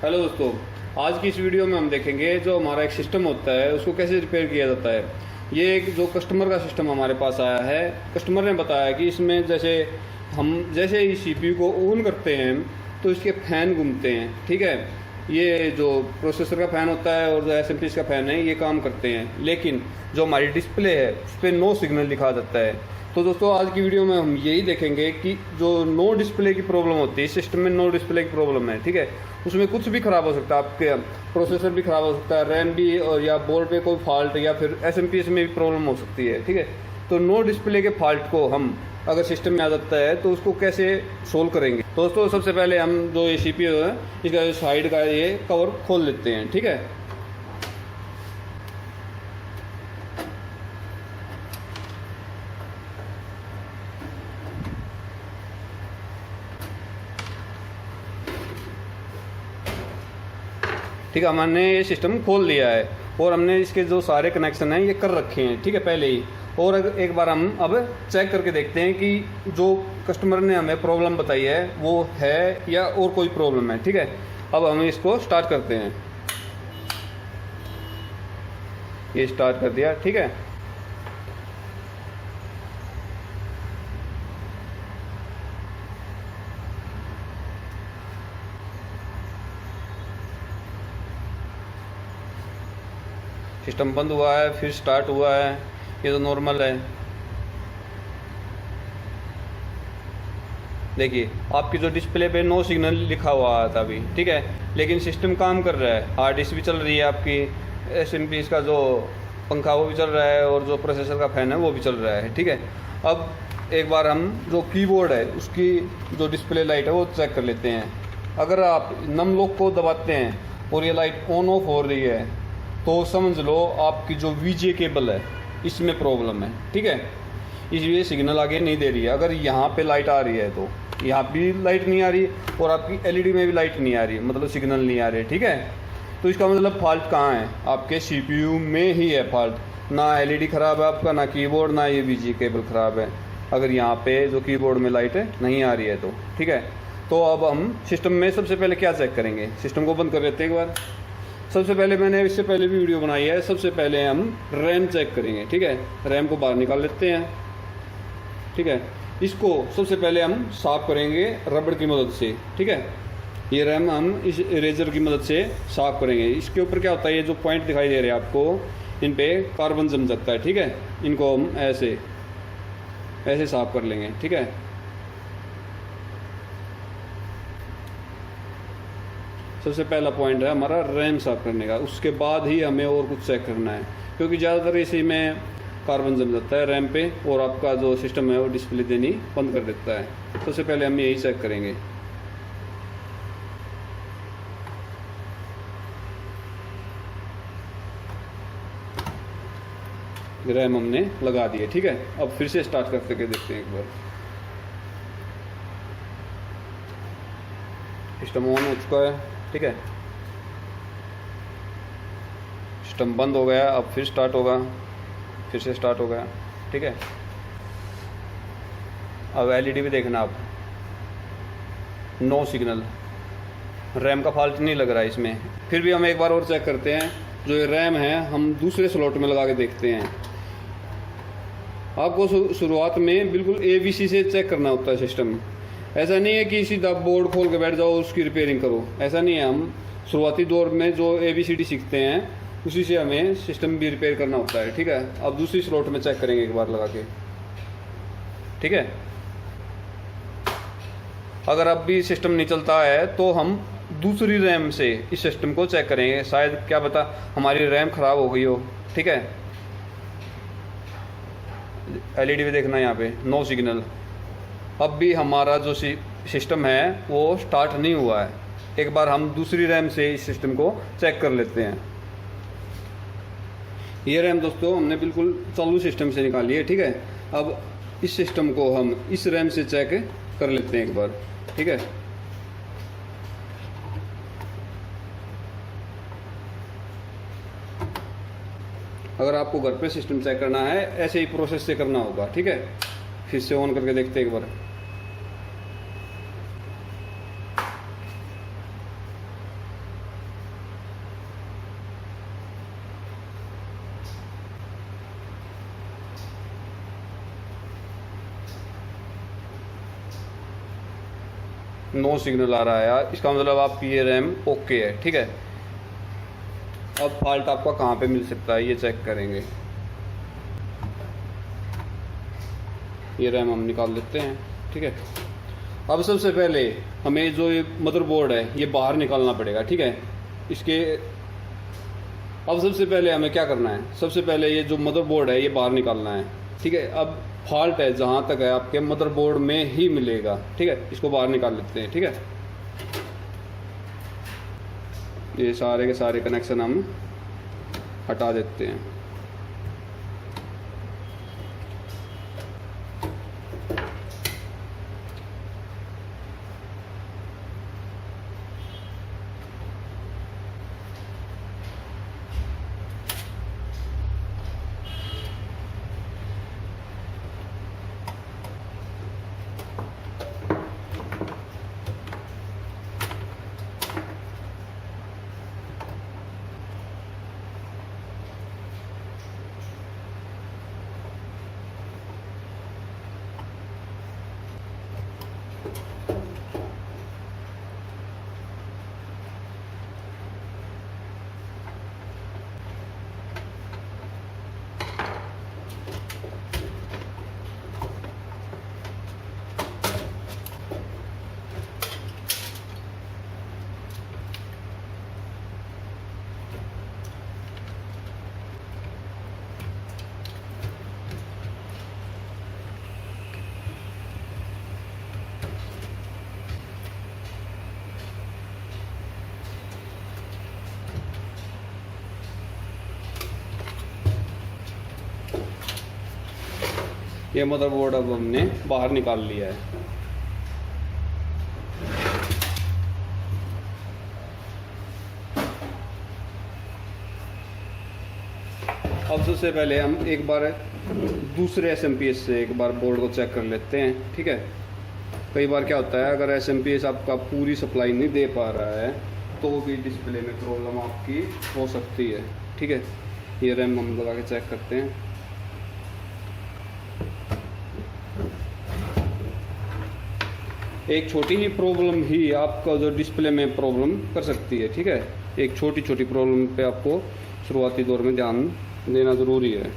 Hello दोस्तों, आज की इस वीडियो में हम देखेंगे जो हमारा एक सिस्टम होता है उसको कैसे रिपेयर किया जाता है। ये एक जो कस्टमर का सिस्टम हमारे पास आया है। कस्टमर ने बताया कि इसमें जैसे ही सीपीयू को ऑन करते हैं तो इसके फैन घूमते हैं। ठीक है, ये जो प्रोसेसर का फ़ैन होता है और जो एसएमपीएस का फ़ैन है ये काम करते हैं, लेकिन जो हमारी डिस्प्ले है उस पर नो सिग्नल दिखा जाता है। तो दोस्तों आज की वीडियो में हम यही देखेंगे कि जो नो डिस्प्ले की प्रॉब्लम होती है, सिस्टम में नो डिस्प्ले की प्रॉब्लम है, ठीक है, उसमें कुछ भी ख़राब हो सकता है। आपके प्रोसेसर भी ख़राब हो सकता है, रैम भी, और या बोर्ड पे कोई फॉल्ट, या फिर एसएमपीएस में भी प्रॉब्लम हो सकती है। ठीक है, तो नो डिस्प्ले के फॉल्ट को हम अगर सिस्टम में आ जाता है तो उसको कैसे सोल्व करेंगे। दोस्तों सबसे पहले हम जो ये सीपीयू है इसका जो साइड का ये कवर खोल लेते हैं। ठीक है, ठीक है, हमने ये सिस्टम खोल लिया है और हमने इसके जो सारे कनेक्शन हैं ये कर रखे हैं। ठीक है, पहले ही। और एक बार हम अब चेक करके देखते हैं कि जो कस्टमर ने हमें प्रॉब्लम बताई है वो है या और कोई प्रॉब्लम है। ठीक है, अब हम इसको स्टार्ट करते हैं। ये स्टार्ट कर दिया। ठीक है, सिस्टम बंद हुआ है, फिर स्टार्ट हुआ है, ये तो नॉर्मल है। देखिए आपकी जो डिस्प्ले पे नो सिग्नल लिखा हुआ था अभी, ठीक है, लेकिन सिस्टम काम कर रहा है, हार्ड डिस्क भी चल रही है, आपकी एसएमपीएस का जो पंखा वो भी चल रहा है, और जो प्रोसेसर का फ़ैन है वो भी चल रहा है। ठीक है, अब एक बार हम जो कीबोर्ड है उसकी जो डिस्प्ले लाइट है वो चेक कर लेते हैं। अगर आप नम लॉक को दबाते हैं और ये लाइट ऑन ऑफ हो रही है तो समझ लो आपकी जो वीजे केबल है इसमें प्रॉब्लम है। ठीक है, इसलिए सिग्नल आगे नहीं दे रही है। अगर यहाँ पे लाइट आ रही है तो यहाँ भी लाइट नहीं आ रही, और आपकी एलईडी में भी लाइट नहीं आ रही, मतलब सिग्नल नहीं आ रही। ठीक है, तो इसका मतलब फॉल्ट कहाँ है? आपके सीपीयू में ही है फॉल्ट। ना एलईडी ख़राब है आपका, ना कीबोर्ड, ना ये वीजे केबल ख़राब है। अगर यहाँ पे जो कीबोर्ड में लाइट नहीं आ रही है तो ठीक है। तो अब हम सिस्टम में सबसे पहले क्या चेक करेंगे, सिस्टम को बंद कर लेते हैं एक बार। सबसे पहले मैंने इससे पहले भी वीडियो बनाई है, सबसे पहले हम रैम चेक करेंगे। ठीक है, रैम को बाहर निकाल लेते हैं। ठीक है, इसको सबसे पहले हम साफ़ करेंगे रबड़ की मदद से। ठीक है, ये रैम हम इस इरेजर की मदद से साफ़ करेंगे। इसके ऊपर क्या होता है, ये जो पॉइंट दिखाई दे रहे हैं आपको, इन पे कार्बन जम सकता है। ठीक है, इनको हम ऐसे साफ़ कर लेंगे। ठीक है, सबसे पहला पॉइंट है हमारा रैम साफ़ करने का, उसके बाद ही हमें और कुछ चेक करना है, क्योंकि ज़्यादातर इसी में कार्बन जम जाता है रैम पे, और आपका जो सिस्टम है वो डिस्प्ले देनी बंद कर देता है। सबसे पहले हम यही चेक करेंगे। रैम हमने लगा दिए। ठीक है, अब फिर से स्टार्ट करके देखते हैं एक बार। सिस्टम ऑन हो चुका है। ठीक है, सिस्टम बंद हो गया, अब फिर स्टार्ट होगा, फिर से स्टार्ट हो गया। ठीक है, अब एलईडी भी देखना आप, नो सिग्नल, रैम का फॉल्ट नहीं लग रहा है इसमें। फिर भी हम एक बार और चेक करते हैं। जो ये रैम है हम दूसरे स्लॉट में लगा के देखते हैं। आपको शुरुआत में बिल्कुल एबीसी से चेक करना होता है सिस्टम। ऐसा नहीं है कि सीधा बोर्ड खोल के बैठ जाओ उसकी रिपेयरिंग करो, ऐसा नहीं है। हम शुरुआती दौर में जो ABCD सीखते हैं उसी से हमें सिस्टम भी रिपेयर करना होता है। ठीक है, अब दूसरी स्लॉट में चेक करेंगे एक बार लगा के। ठीक है, अगर अब भी सिस्टम नहीं चलता है तो हम दूसरी रैम से इस सिस्टम को चेक करेंगे, शायद क्या पता हमारी रैम ख़राब हो गई हो। ठीक है, एलईडी भी देखना, यहाँ पे नो सिग्नल। अब भी हमारा जो सिस्टम है वो स्टार्ट नहीं हुआ है। एक बार हम दूसरी रैम से इस सिस्टम को चेक कर लेते हैं। ये रैम दोस्तों हमने बिल्कुल चालू सिस्टम से निकाली है। ठीक है, अब इस सिस्टम को हम इस रैम से चेक कर लेते हैं एक बार। ठीक है, अगर आपको घर पे सिस्टम चेक करना है ऐसे ही प्रोसेस से करना होगा। ठीक है, फिर से ऑन करके देखते हैं एक बार। नो सिग्नल आ रहा है यार, इसका मतलब आपकी ये रैम ओके है, ठीक है। अब फॉल्ट आपका कहाँ पे मिल सकता है ये चेक करेंगे। ये रैम हम निकाल लेते हैं, ठीक है। अब सबसे पहले हमें जो ये मदरबोर्ड है ये बाहर निकालना पड़ेगा, ठीक है। इसके अब सबसे पहले हमें क्या करना है, सबसे पहले ये जो मदरबोर्ड है ये बाहर निकालना है, ठीक है। अब फॉल्ट है जहाँ तक है आपके मदरबोर्ड में ही मिलेगा, ठीक है। इसको बाहर निकाल लेते हैं, ठीक है। ये सारे के सारे कनेक्शन हम हटा देते हैं। ये मदरबोर्ड अब हमने बाहर निकाल लिया है। अब सबसे पहले हम एक बार दूसरे एसएमपीएस से एक बार बोर्ड को चेक कर लेते हैं, ठीक है। कई बार क्या होता है, अगर एसएमपीएस आपका पूरी सप्लाई नहीं दे पा रहा है तो भी डिस्प्ले में प्रॉब्लम आपकी हो सकती है, ठीक है। ये रैम हम लगा के चेक करते हैं। एक छोटी ही प्रॉब्लम ही आपका जो डिस्प्ले में प्रॉब्लम कर सकती है, ठीक है। एक छोटी छोटी प्रॉब्लम पे आपको शुरुआती दौर में ध्यान देना ज़रूरी है,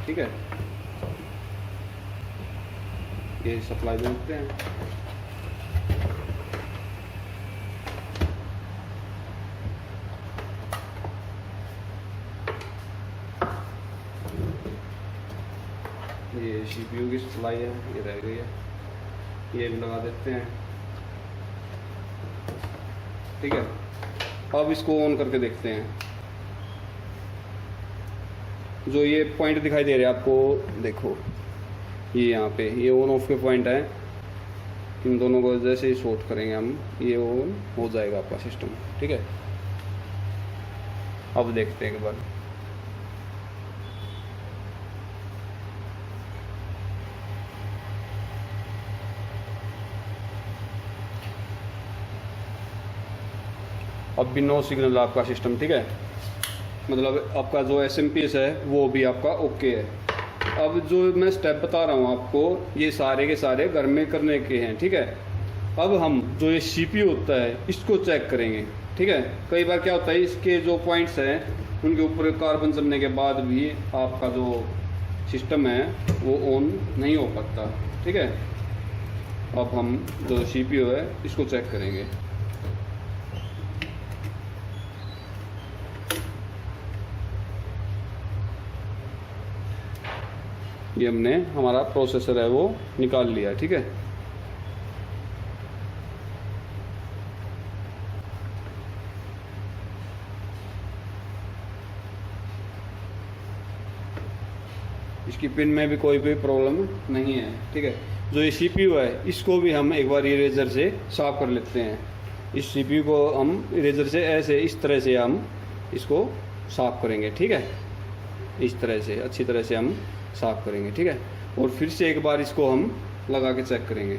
ठीक है। ये सप्लाई देखते हैं। ये सीपीयू की सप्लाई है, ये रह गई है, ये भी लगा देते हैं, ठीक है। अब इसको ऑन करके देखते हैं। जो ये पॉइंट दिखाई दे रहे हैं आपको, देखो ये यहाँ पे ये ऑन ऑफ के पॉइंट है। इन दोनों को जैसे ही शॉर्ट करेंगे हम, ये ऑन हो जाएगा आपका सिस्टम, ठीक है। अब देखते हैं एक बार। अब भी नो सिग्नल आपका सिस्टम, ठीक है। मतलब आपका जो एसएमपीएस है वो भी आपका ओके है। अब जो मैं स्टेप बता रहा हूँ आपको, ये सारे के सारे घर में करने के हैं, ठीक है। अब हम जो ये सीपीयू होता है इसको चेक करेंगे, ठीक है। कई बार क्या होता है, इसके जो पॉइंट्स हैं उनके ऊपर कार्बन जमने के बाद भी आपका जो सिस्टम है वो ऑन नहीं हो पाता, ठीक है। अब हम जो सीपीयू है इसको चेक करेंगे। ये हमने हमारा प्रोसेसर है वो निकाल लिया, ठीक है। इसकी पिन में भी कोई भी प्रॉब्लम नहीं है, ठीक है। जो ये सीपीयू है इसको भी हम एक बार इरेजर से साफ कर लेते हैं। इस सीपीयू को हम इरेजर से ऐसे इस तरह से हम इसको साफ करेंगे, ठीक है। इस तरह से अच्छी तरह से हम साफ करेंगे, ठीक है। और फिर से एक बार इसको हम लगा के चेक करेंगे।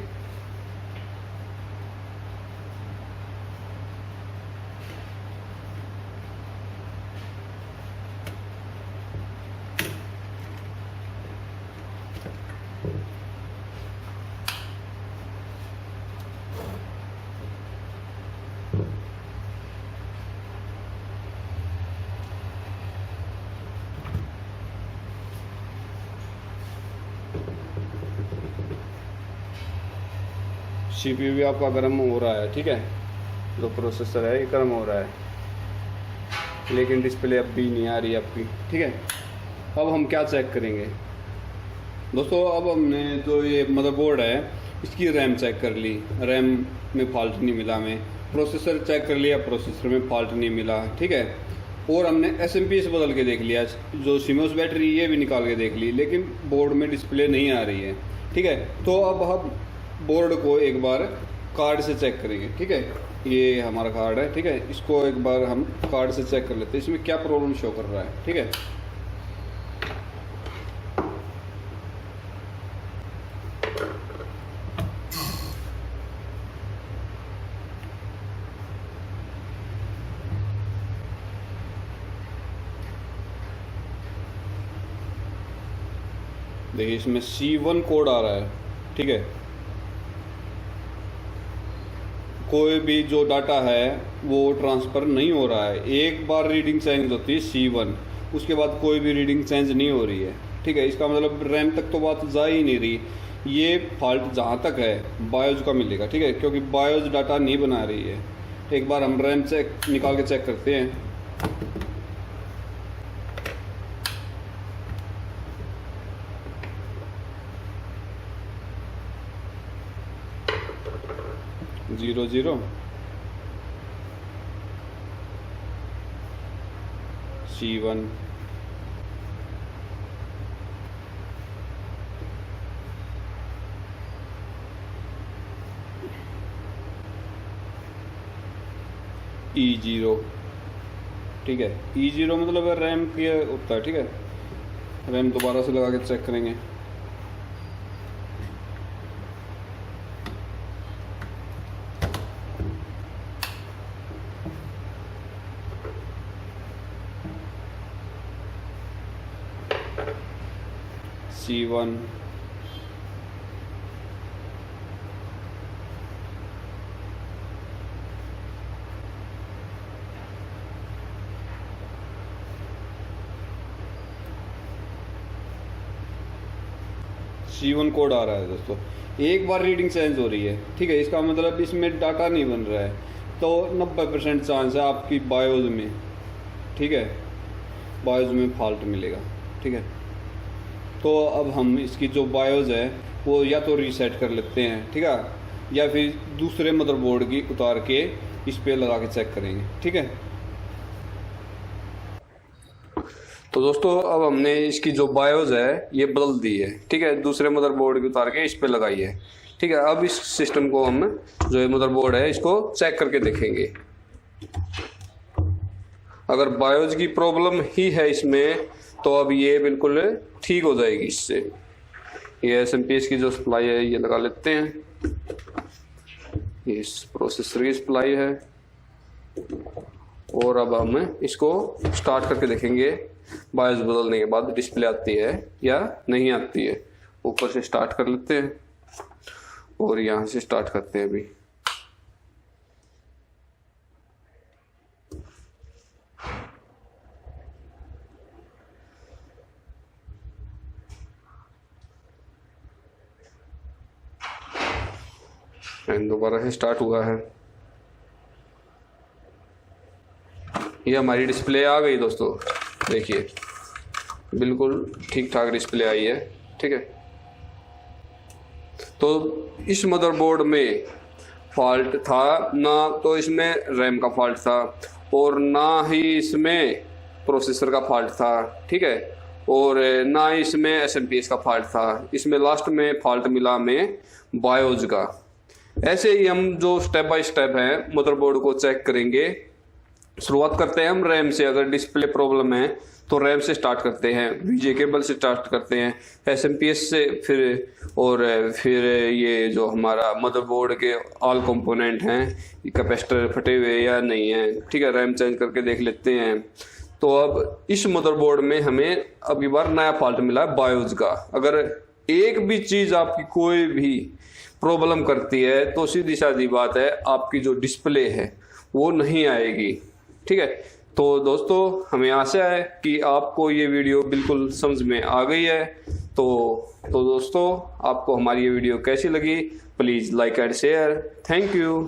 CPU भी आपका गर्म हो रहा है, ठीक है, जो प्रोसेसर है ये गर्म हो रहा है, लेकिन डिस्प्ले अब भी नहीं आ रही आपकी, ठीक है। अब हम क्या चेक करेंगे दोस्तों, अब हमने जो ये मदरबोर्ड है इसकी रैम चेक कर ली, रैम में फॉल्ट नहीं मिला हमें, प्रोसेसर चेक कर लिया, प्रोसेसर में फॉल्ट नहीं मिला, ठीक है। और हमने SMPS बदल के देख लिया, जो सीमोस बैटरी ये भी निकाल के देख ली, लेकिन बोर्ड में डिस्प्ले नहीं आ रही है, ठीक है। तो अब हम बोर्ड को एक बार कार्ड से चेक करेंगे, ठीक है। ये हमारा कार्ड है, ठीक है, इसको एक बार हम कार्ड से चेक कर लेते हैं इसमें क्या प्रॉब्लम शो कर रहा है, ठीक है। देखिए इसमें C1 कोड आ रहा है, ठीक है। कोई भी जो डाटा है वो ट्रांसफ़र नहीं हो रहा है, एक बार रीडिंग चेंज होती है C1, उसके बाद कोई भी रीडिंग चेंज नहीं हो रही है, ठीक है। इसका मतलब रैम तक तो बात जा ही नहीं रही, ये फॉल्ट जहाँ तक है बायोज का मिलेगा, ठीक है, क्योंकि बायोज डाटा नहीं बना रही है। एक बार हम रैम चेक निकाल के चेक करते हैं। जीरो जीरो C1 E0, ठीक है। E0 मतलब रैम की होता है, ठीक है। रैम दोबारा से लगा के चेक करेंगे। C1 C1 कोड आ रहा है दोस्तों, एक बार रीडिंग चेंज हो रही है, ठीक है। इसका मतलब इसमें डाटा नहीं बन रहा है, तो 90% चांस है आपकी बायोज में, ठीक है, बायोज में फॉल्ट मिलेगा, ठीक है। तो अब हम इसकी जो बायोज है वो या तो रीसेट कर लेते हैं, ठीक है, या फिर दूसरे मदरबोर्ड की उतार के इस पे लगा के चेक करेंगे, ठीक है। तो दोस्तों अब हमने इसकी जो बायोज है ये बदल दी है, ठीक है, दूसरे मदरबोर्ड की उतार के इस पे लगाई है, ठीक है। अब इस सिस्टम को हम जो ये मदरबोर्ड है इसको चेक करके देखेंगे। अगर बायोज की प्रॉब्लम ही है इसमें तो अब ये बिल्कुल ठीक हो जाएगी इससे। ये SMPS की जो सप्लाई है ये लगा लेते हैं, ये प्रोसेसर की सप्लाई है, और अब हम इसको स्टार्ट करके देखेंगे बायोस बदलने के बाद डिस्प्ले आती है या नहीं आती है। ऊपर से स्टार्ट कर लेते हैं और यहाँ से स्टार्ट करते हैं अभी। दोबारा से स्टार्ट हुआ है, ये हमारी डिस्प्ले आ गई दोस्तों, देखिए बिल्कुल ठीक ठाक डिस्प्ले आई है, ठीक है। तो इस मदरबोर्ड में फॉल्ट था ना, तो इसमें रैम का फॉल्ट था और ना ही इसमें प्रोसेसर का फॉल्ट था, ठीक है, और ना ही इसमें SMPS का फॉल्ट था। इसमें लास्ट में फॉल्ट मिला हमें बायोज का। ऐसे ही हम जो स्टेप बाय स्टेप है मदरबोर्ड को चेक करेंगे। शुरुआत करते हैं हम रैम से। अगर डिस्प्ले प्रॉब्लम है तो रैम से स्टार्ट करते हैं, VGA केबल से स्टार्ट करते हैं, SMPS से, फिर ये जो हमारा मदरबोर्ड के ऑल कंपोनेंट हैं, कैपेसिटर फटे हुए या नहीं है, ठीक है, रैम चेंज करके देख लेते हैं। तो अब इस मदरबोर्ड में हमें अब की बार नया फॉल्ट मिला है बायोज का। अगर एक भी चीज आपकी कोई भी प्रॉब्लम करती है तो सीधी सादी बात है आपकी जो डिस्प्ले है वो नहीं आएगी, ठीक है। तो दोस्तों हमें आशा है कि आपको ये वीडियो बिल्कुल समझ में आ गई है। तो दोस्तों, आपको हमारी ये वीडियो कैसी लगी, please like and share. Thank you.